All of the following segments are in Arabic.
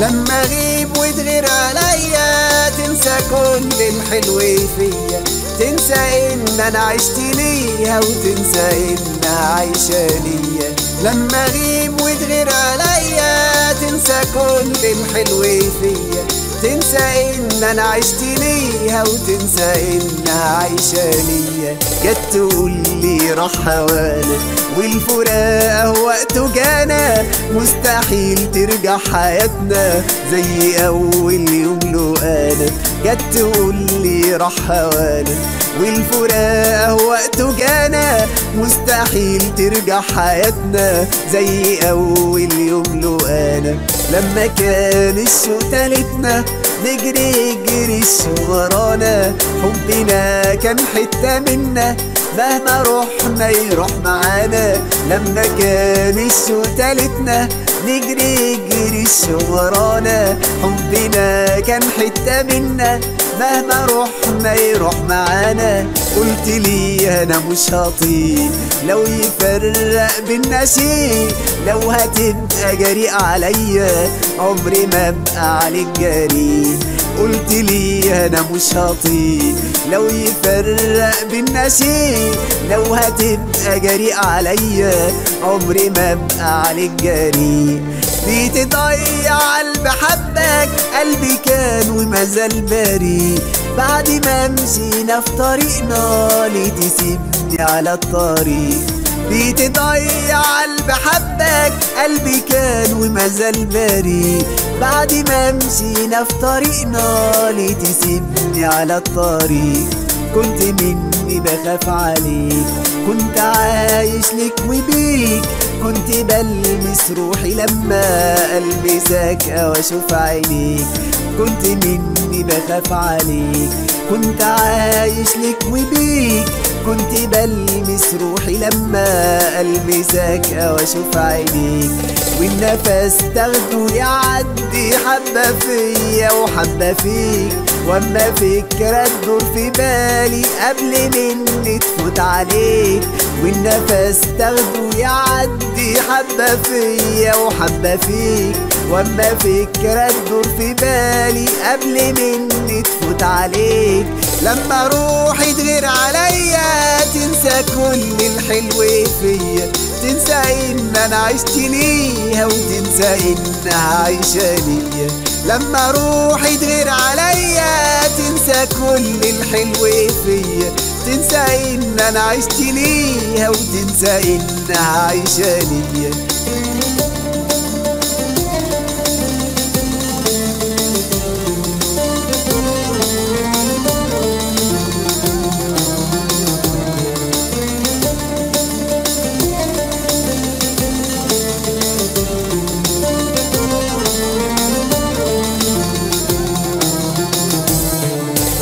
لما اغيب وتغير عليا تنسى كل الحلو فيا، تنسى ان انا عشت ليها وتنسى انها عايشة ليا. لما اغيب وتغير عليا تنسى كل الحلو فيا، تنسى ان انا عشت ليها وتنسى انها عايشة ليا. جت تقول لي راح هوانا والفراق وقته جانا، مستحيل ترجع حياتنا زي اول يوم له انا. جت تقول لي راح هوانا والفراق وقته جانا، مستحيل ترجع حياتنا زي اول يوم له انا. لما كان الشوق تالتنا نجري الشوق ورانا، حبنا كان حتة منا مهما رحنا يروح معانا. لما كان الشوق تالتنا نجري الشوق ورانا، حبنا كان حتة منا مهما رحنا يروح معانا. قلت لي انا مش هطيق لو يفرق بينا شيء، لو هتبقى جريء عليا عمري ما ابقى عليك جريء. قلت لي انا مش هطيق لو يفرق بينا شيء، لو هتبقى جريء عليا عمري ما ابقى عليك جريء. بتضيع قلب حبك قلبي كان وما زال بريء، بعد ما مشينا في طريقنا ليه تسيبني على الطريق. بتضيع قلب حبك قلبي كان وما زال بريء، بعد ما مشينا في طريقنا ليه تسيبني على الطريق. كنت مني بخاف عليك، كنت عايش لك وبيك، كنت بلمس روحي لما ألمسك أو أشوف عينيك. كنت مني بخاف عليك، كنت عايش لك وبيك، كنت بلمس روحي لما ألمسك أو أشوف عينيك. والنفس تاخده يعدي حبة فيا وحبة فيك، واما فكرة تدور في بالي قبل مني تفوت عليك. والنفس تاخده يعدي حبة فيا وحبة فيك، واما فكرة تدور في بالي قبل مني تفوت عليك. لما روحي تغير عليا تنسى كل الحلو فيا، تنسى ان انا عشت ليها وتنسى انها عايشة ليا. لما روحي تغير عليا تنسى كل الحلو فيا، تنسى ان انا عشت ليها وتنسى انها عايشة ليا.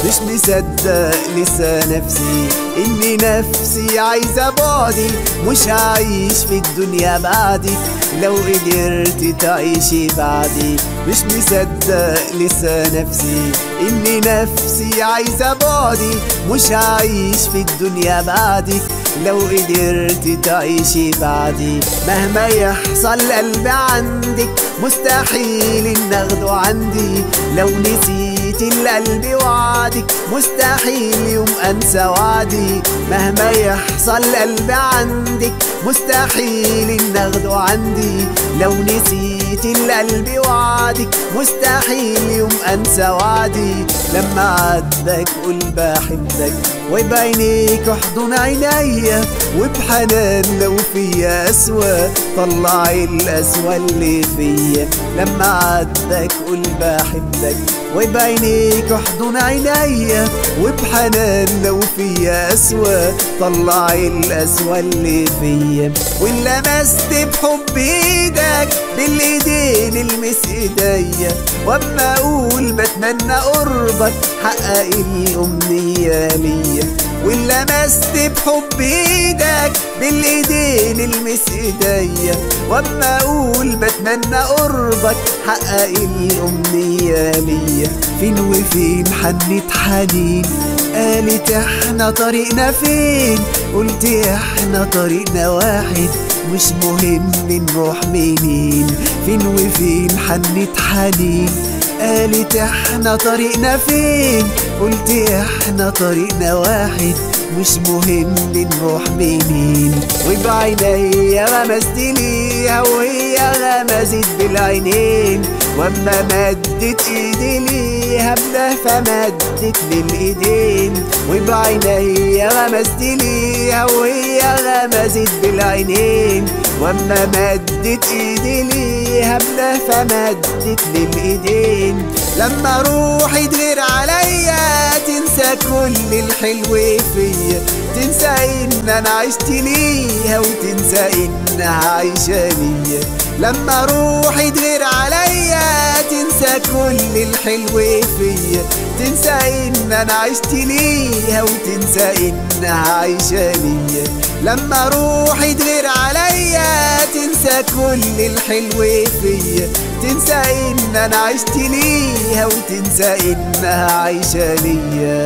مش مصدق لسه نفسي اني نفسي عايزة بعدي، مش هعيش في الدنيا بعدك لو قدرت تعيشي بعدي. مش مصدق لسه نفسي اني نفسي عايزة بعدي، مش هعيش في الدنيا بعدك لو قدرت تعيشي بعدي. مهما يحصل قلبي عندك مستحيل ان اخده عندي، لو نسيت القلب وعدك مستحيل يوم انسى وعدي. مهما يحصل قلبي عندك مستحيل ان اخده عندي، لو نسيت القلب وعدك مستحيل يوم انسى وعدي. لما عاتبك قول بحبك وبعينيك احضن عينيا، وبحنان لو فيا اسوأ طلعي الاسوأ اللي فيا. لما عاتبك قول بحبك وبعينيك احضن عينيا، وبحنان لو فيا اسوأ طلعي الاسوأ اللي فيا. وان لمست بحب ايدك بالايدين المس ايديا، واما اقول بتمنى قربك حقق الامنية ليا. واللي لمست بحب ايدك بالايدين المس ايديا، واما اقول بتمنى قربك حقق الامنية ليا. فين وفين حنت حنين قالت احنا طريقنا فين، قلت احنا طريقنا واحد مش مهم نروح منين. فين وفين حنت حنين قالت احنا طريقنا فين، قلت احنا طريقنا واحد مش مهم نروح منين. وبعينيا غمزت ليها وهي غمزت بالعينين، واما مدت ايدي ليها بلهفة مدت للايدين. وبعينيا غمزت ليها وهي غمزت بالعينين، واما مدت ايدي ليها بلهفة مدت للايدين. لما روحي تغير عليا تنسى كل الحلو فيا، تنسى ان انا عشت ليها وتنسى انها عايشة ليا. لما روحي تغير عليا تنسى كل الحلو فيا، تنسى ان انا عشت ليها وتنسى انها عايشة ليا. لما روحي تغير عليا تنسى كل الحلو فيا، تنسى ان انا عشت ليها وتنسى انها عايشة ليا.